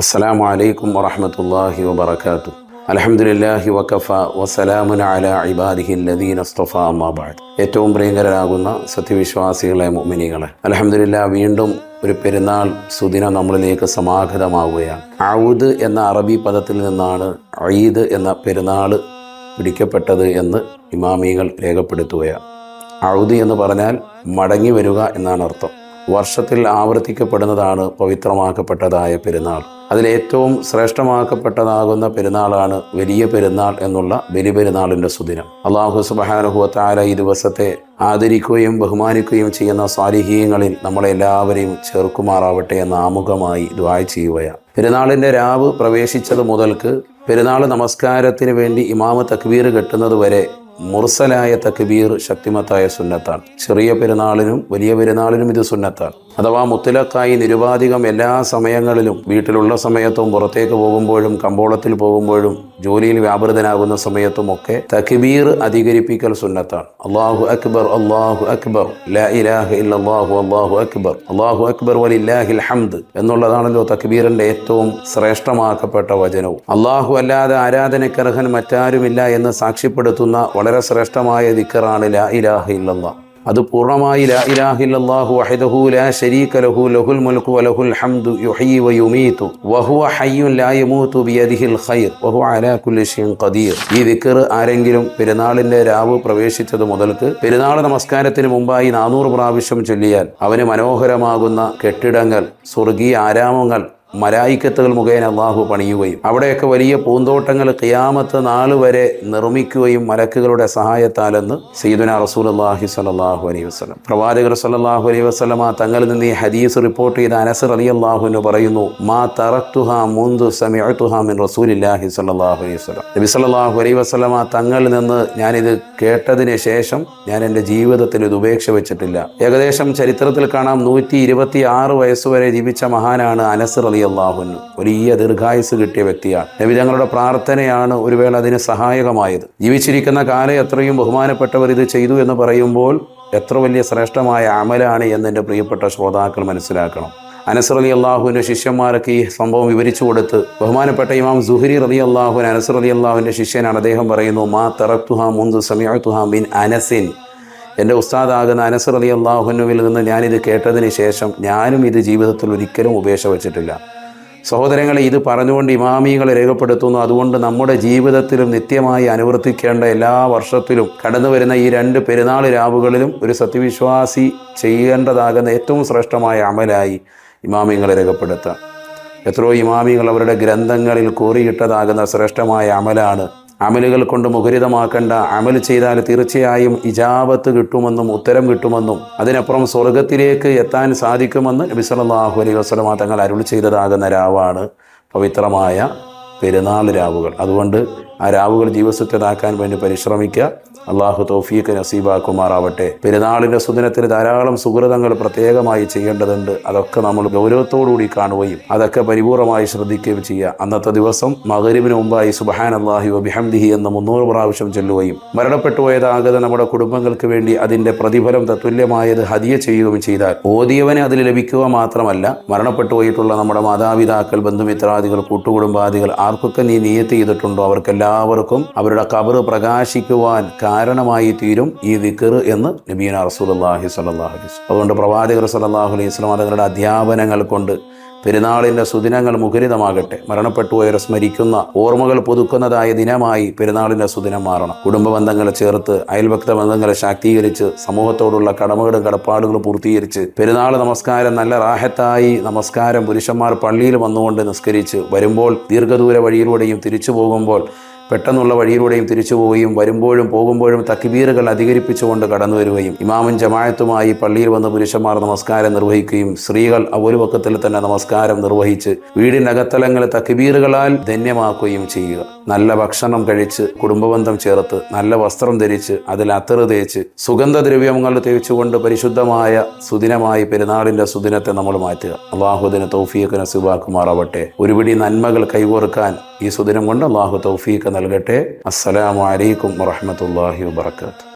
അസ്സലാമു അലൈക്കും വറഹ്മത്തുള്ളാഹി വബറകാതുഹു. അൽഹംദുലില്ലാഹി വകഫ വസലാമുൻ അലാ ഇബാദിഹിൽ ലദീന ഇസ്തഫ അമ്മാ ബഅദ്. ഏറ്റവും പ്രിയങ്കരാകുന്ന സത്യവിശ്വാസികളെ മുഅ്മിനീങ്ങളെ, അൽഹംദുലില്ലാഹ് വീണ്ടും ഒരു പെരുന്നാൾ സുദിനം നമ്മളിലേക്ക് സമാഗതമാവുകയാണ്. ഔദ് എന്ന അറബി പദത്തിൽ നിന്നാണ് ഈദ് എന്ന പെരുന്നാൾ പിടിക്കപ്പെട്ടത് എന്ന് ഇമാമികൾ രേഖപ്പെടുത്തുകയാണ്. ഔദ് എന്ന് പറഞ്ഞാൽ മടങ്ങി വരിക എന്നാണ് അർത്ഥം. വർഷത്തിൽ ആവർത്തിക്കപ്പെടുന്നതാണ് പവിത്രമാക്കപ്പെട്ടതായ പെരുന്നാൾ. അതിലേറ്റവും ശ്രേഷ്ഠമാക്കപ്പെട്ടതാകുന്ന പെരുന്നാളാണ് വലിയ പെരുന്നാൾ എന്നുള്ള ബലിപെരുന്നാളിൻ്റെ സുദിനം. അല്ലാഹു സുബ്ഹാനഹു വ തആല ഈ ദിവസത്തെ ആദരിക്കുകയും ബഹുമാനിക്കുകയും ചെയ്യുന്ന സ്വാലിഹീങ്ങളിൽ നമ്മളെല്ലാവരെയും ചേർക്കുമാറാവട്ടെ എന്ന് ആമുഖമായി ദുആ ചെയ്യുകയാണ്. പെരുന്നാളിൻ്റെ രാവ് പ്രവേശിച്ചത് മുതൽക്ക് പെരുന്നാൾ നമസ്കാരത്തിന് വേണ്ടി ഇമാമ് തക്ബീർ കെട്ടുന്നത് വരെ മുർസലായ തക്ബീർ ശക്തിമത്തായ സുന്നത്താണ്. ചെറിയ പെരുന്നാളിനും വലിയ പെരുന്നാളിനും ഇത് സുന്നത്താണ്. അഥവാ മുത്തലക്കായി നിരുപാധികം എല്ലാ സമയങ്ങളിലും, വീട്ടിലുള്ള സമയത്തും പുറത്തേക്ക് പോകുമ്പോഴും കമ്പോളത്തിൽ പോകുമ്പോഴും ജോലിയിൽ വ്യാപൃതനാകുന്ന സമയത്തും ഒക്കെ തക്ബീർ അധികരിപ്പിക്കൽ സുന്നത്താണ്. അല്ലാഹു അക്ബർ അല്ലാഹു അക്ബർ ലാ ഇലാഹ ഇല്ലല്ലാഹു അല്ലാഹു അക്ബർ അല്ലാഹു അക്ബർ വലില്ലാഹിൽ ഹംദ് എന്നുള്ളതാണല്ലോ തക്ബീറിന്റെ ഏറ്റവും ശ്രേഷ്ഠമാക്കപ്പെട്ട വചനവും. അല്ലാഹു അല്ലാതെ ആരാധനക്കർഹൻ മറ്റാരുമില്ല എന്ന് സാക്ഷ്യപ്പെടുത്തുന്ന വളരെ ശ്രേഷ്ഠമായ ദിക്റാണ് ലാ ഇലാഹ ഇല്ലല്ലാഹ്. അത് പൂർണ്ണമായി ലാ ഇലാഹ ഇല്ലല്ലാഹു വഹ്ദഹു ലാ ശരീക ലഹു ലഹുൽ മുൽക്കു വലഹുൽ ഹംദു യുഹ്യി വയുമീതു വഹുവ ഹയ്യുൻ ലാ യമൂതു ബിയദിഹിൽ ഖൈർ വഹുവ അലാ കുല്ലി ഷൈഇൻ ഖദീർ. ഈ ദിക്ർ ആരെങ്കിലും പെരുന്നാളിന്റെ രാവ് പ്രവേശിച്ചത് മുതൽക്ക് പെരുന്നാൾ നമസ്കാരത്തിന് മുമ്പായി 400 പ്രാവശ്യം ചൊല്ലിയാൽ അവന് മനോഹരമാകുന്ന കെട്ടിടങ്ങൾ, സ്വർഗീയ ആരാമങ്ങൾ മലായിക്കത്തുകൾ മുഖേന അല്ലാഹു പണിയുകയും അവിടെയൊക്കെ വലിയ പൂന്തോട്ടങ്ങൾ ഖിയാമത്ത് നാൾ വരെ നിർമ്മിക്കുകയും മലക്കുകളുടെ സഹായത്താലെന്ന് സയ്യിദുനാ റസൂലുള്ളാഹി സ്വല്ലല്ലാഹു അലൈഹി വസല്ലം, പ്രവാചകർ സ്വല്ലല്ലാഹു അലൈഹി വസല്ലമ തങ്ങളിൽ നിന്ന് ഈ ഹദീസ് റിപ്പോർട്ട് ചെയ്ത അനസ് റളിയല്ലാഹു അൻഹു പറയുന്നു, മാ തറക്തുഹാ മുൻദു സമിഅതുഹാ മിൻ റസൂലില്ലാഹി സ്വല്ലല്ലാഹു അലൈഹി വസല്ലം. നബി സ്വല്ലല്ലാഹു അലൈഹി വസല്ലമ തങ്ങളിൽ നിന്ന് ഞാനിത് കേട്ടതിന് ശേഷം ഞാൻ എൻ്റെ ജീവിതത്തിൽ ഇത് ഉപേക്ഷ വെച്ചിട്ടില്ല. ഏകദേശം ചരിത്രത്തിൽ കാണാം 126 വയസ്സുവരെ ജീവിച്ച മഹാനാണ് അനസ് റളിയല്ലാഹു അൻഹു. വലിയ ദീർഘായുസ് കിട്ടിയ വ്യക്തിയാണ്. നബി തങ്ങളുടെ പ്രാർത്ഥനയാണ് ഒരു വേള അതിന് സഹായകമായത്. ജീവിച്ചിരിക്കുന്ന കാലം എത്രയും ബഹുമാനപ്പെട്ടവർ ഇത് ചെയ്തു എന്ന് പറയുമ്പോൾ എത്ര വലിയ ശ്രേഷ്ഠമായ അമലാണ് എന്ന് എൻ്റെ പ്രിയപ്പെട്ട ശ്രോതാക്കൾ മനസ്സിലാക്കണം. അനസ് റളിയല്ലാഹുവിൻ്റെ ശിഷ്യന്മാർക്ക് ഈ സംഭവം വിവരിച്ചു കൊടുത്ത് ബഹുമാനപ്പെട്ട ഇമാം സുഹരി റളിയല്ലാഹു അൻഹു, അനസ് റളിയല്ലാഹുവിൻ്റെ ശിഷ്യനാണ്, അദ്ദേഹം പറയുന്നു, മാ തറക്തുഹാ മുൻദു സമിഅതുഹാ മിൻ അനസിൻ. എൻ്റെ ഉസ്താദാകുന്ന അനസ് റളിയല്ലാഹു അൻഹുവിൽ നിന്ന് ഞാനിത് കേട്ടതിന് ശേഷം ഞാനും ഇത് ജീവിതത്തിൽ ഒരിക്കലും ഉപേക്ഷ വച്ചിട്ടില്ല. സഹോദരങ്ങളെ, ഇത് പറഞ്ഞുകൊണ്ട് ഇമാമികളെ രേഖപ്പെടുത്തുന്നു. അതുകൊണ്ട് നമ്മുടെ ജീവിതത്തിലും നിത്യമായി അനുവർത്തിക്കേണ്ട എല്ലാ വർഷത്തിലും കടന്നു വരുന്ന ഈ 2 പെരുന്നാൾ രാവുകളിലും ഒരു സത്യവിശ്വാസി ചെയ്യേണ്ടതാകുന്ന ഏറ്റവും ശ്രേഷ്ഠമായ അമലായി ഇമാമികളെ രേഖപ്പെടുത്തുക. എത്രയോ ഇമാമികൾ അവരുടെ ഗ്രന്ഥങ്ങളിൽ കോറിയിട്ടതാകുന്ന ശ്രേഷ്ഠമായ അമലാണ്. അമലുകൾ കൊണ്ട് മുഖരിതമാക്കേണ്ട അമൽ ചെയ്താൽ തീർച്ചയായും ഇജാബത്ത് കിട്ടുമെന്നും ഉത്തരം കിട്ടുമെന്നും അതിനപ്പുറം സ്വർഗത്തിലേക്ക് എത്താൻ സാധിക്കുമെന്ന് നബി സല്ലല്ലാഹു അലൈഹി വസല്ലം തങ്ങൾ അരുളി ചെയ്തതാകുന്ന രാവാണ് പവിത്രമായ പെരുന്നാൾ രാവുകൾ. അതുകൊണ്ട് ആ രാവുകൾ ജീവിതത്തിലാക്കാൻ വേണ്ടി പരിശ്രമിക്കുക. അള്ളാഹു തൗഫീഖ് നസീബാക്കുമാറാവട്ടെ. പെരുന്നാളിൻ്റെ സുദിനത്തിന് ധാരാളം സുഹൃതങ്ങൾ പ്രത്യേകമായി ചെയ്യേണ്ടതുണ്ട്. അതൊക്കെ നമ്മൾ ഗൗരവത്തോടുകൂടി കാണുകയും അതൊക്കെ പരിപൂർണമായി ശ്രദ്ധിക്കുകയും ചെയ്യുക. അന്നത്തെ ദിവസം മഗ്‌രിബിന് മുമ്പായി സുബ്ഹാനല്ലാഹി വബിഹംദിഹി എന്ന് 300 പ്രാവശ്യം ചൊല്ലുകയും മരണപ്പെട്ടു പോയതാകതെ നമ്മുടെ കുടുംബങ്ങൾക്ക് വേണ്ടി അതിൻ്റെ പ്രതിഫലം തത്തുല്യമായത് ഹദിയ ചെയ്യുകയും ചെയ്താൽ ഓതിയവനെ അതിൽ ലഭിക്കുക മാത്രമല്ല, മരണപ്പെട്ടു പോയിട്ടുള്ള നമ്മുടെ മാതാപിതാക്കൾ, ബന്ധുമിത്രാദികൾ, കൂട്ടുകുടുംബാദികൾ ആർക്കൊക്കെ നീ നിയ്യത്ത് ചെയ്തിട്ടുണ്ടോ അവർക്കെല്ലാവർക്കും അവരുടെ ഖബർ പ്രകാശിക്കുവാൻ കാരണമായി തീരും ഈ ദിക്ർ എന്ന് നബിയുനാ റസൂലുള്ളാഹി സ്വല്ലല്ലാഹു അലൈഹി വസല്ലം. അതുകൊണ്ട് പ്രവാചകർ സ്വല്ലല്ലാഹു അലൈഹി വസല്ലം തങ്ങളുടെ അധ്യാപനങ്ങൾ കൊണ്ട് പെരുന്നാളിൻ്റെ സുദിനങ്ങൾ മുഖരിതമാകട്ടെ. മരണപ്പെട്ടുപോയവരെ സ്മരിക്കുന്ന, ഓർമ്മകൾ പുതുക്കുന്നതായ ദിനമായി പെരുന്നാളിൻ്റെ സുദിനം മാറണം. കുടുംബ ബന്ധങ്ങളെ ചേർത്ത്, അയൽഭക്ത ബന്ധങ്ങളെ ശാക്തീകരിച്ച്, സമൂഹത്തോടുള്ള കടമകളും കടപ്പാടുകളും പൂർത്തീകരിച്ച് പെരുന്നാൾ നമസ്കാരം നല്ല റാഹത്തായി നമസ്കാരം പുരുഷന്മാർ പള്ളിയിൽ വന്നുകൊണ്ട് നിസ്കരിച്ച് വരുമ്പോൾ ദീർഘദൂര വഴിയിലൂടെയും തിരിച്ചു പോകുമ്പോൾ പെട്ടെന്നുള്ള വഴിയിലൂടെയും തിരിച്ചു പോവുകയും വരുമ്പോഴും പോകുമ്പോഴും തക്ബീറുകൾ അധികരിപ്പിച്ചുകൊണ്ട് കടന്നു വരികയും ഇമാമും ജമാഅത്തുമായി പള്ളിയിൽ വന്ന് പുരുഷന്മാർ നമസ്കാരം നിർവഹിക്കുകയും സ്ത്രീകൾ ഒരു വക്കത്തിൽ തന്നെ നമസ്കാരം നിർവഹിച്ച് വീടിൻ്റെ അകത്തലങ്ങളെ തക്ബീറുകളാൽ ധന്യമാക്കുകയും ചെയ്യുക. നല്ല ഭക്ഷണം കഴിച്ച്, കുടുംബബന്ധം ചേർത്ത്, നല്ല വസ്ത്രം ധരിച്ച്, അതിൽ അത്തറ് തേച്ച്, സുഗന്ധദ്രവ്യങ്ങൾ തേച്ചുകൊണ്ട് പരിശുദ്ധമായ സുദിനമായി പെരുന്നാളിൻ്റെ സുദിനത്തെ നമ്മൾ മാറ്റുക. അല്ലാഹുവിന് തൗഫീഖ് നസീബാക്കുമാറാവട്ടെ. ഒരുപിടി നന്മകൾ കൈകോർക്കാൻ ഈ സുദിനം കൊണ്ട് അല്ലാഹു തൗഫീഖ് നൽകട്ടെ. അസ്സലാമു അലൈക്കും വറഹ്മത്തുള്ളാഹി വബറകാതുഹു.